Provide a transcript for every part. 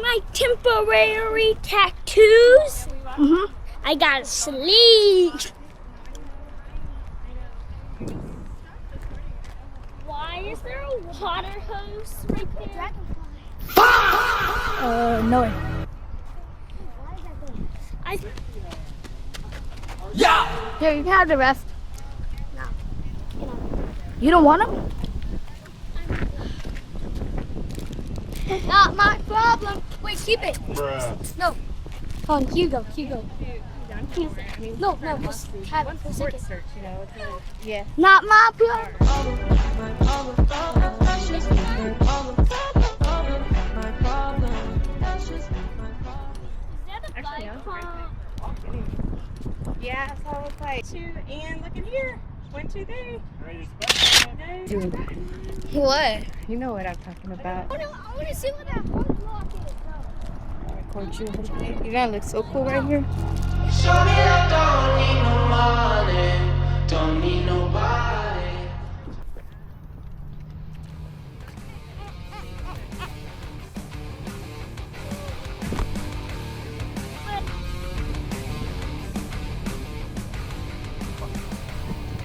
my temporary tattoos. I got a sleeve. Why is there a water hose right there? No. Yeah. Here, you can have the rest. No. You don't want them? Not my problem. Wait, keep it. Bruh. No. Oh, Hugo. No, just have it for a second. Yeah. Not my problem. Yeah, so I was like, and look in here. 1, 2, 3. What? You know what I'm talking about. Oh no, I want to see what that one block is. You're gonna look so cool right here. Shorty, I don't need no money, don't need nobody.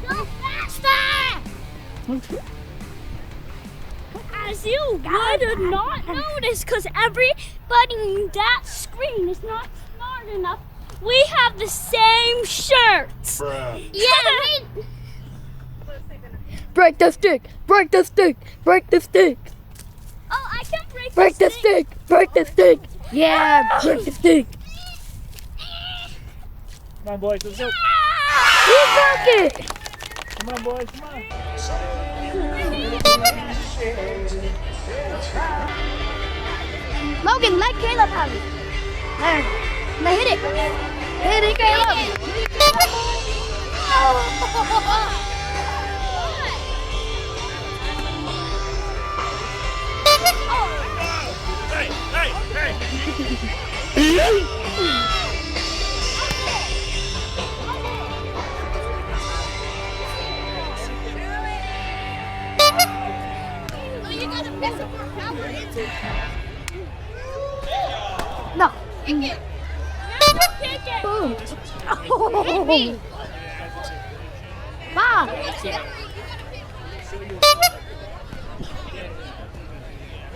Go faster! As you would not notice, because everybody in that screen is not smart enough. We have the same shirts. Bruh. Yeah. Break the stick! Break the stick! Break the stick! Oh, I can break Break the this thing. stick! Break the stick! Yeah, break the stick! Come on, boys, let's go. You broke it! Come on, boys, come on. Logan, let Caleb have it. There. Now hit it. Hit it, Caleb. No. Boom. Oh. Bob.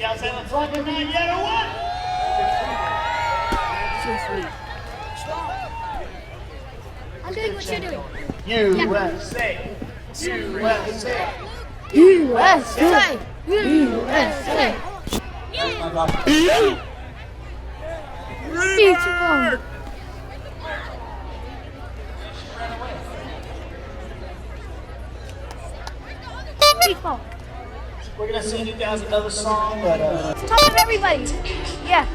Y'all say let's rock it, man, yet or what? I'm doing what you're doing. USA. USA. USA. USA. Beautiful. Beautiful. We're gonna sing you guys another song, but Top of everybody. Yeah.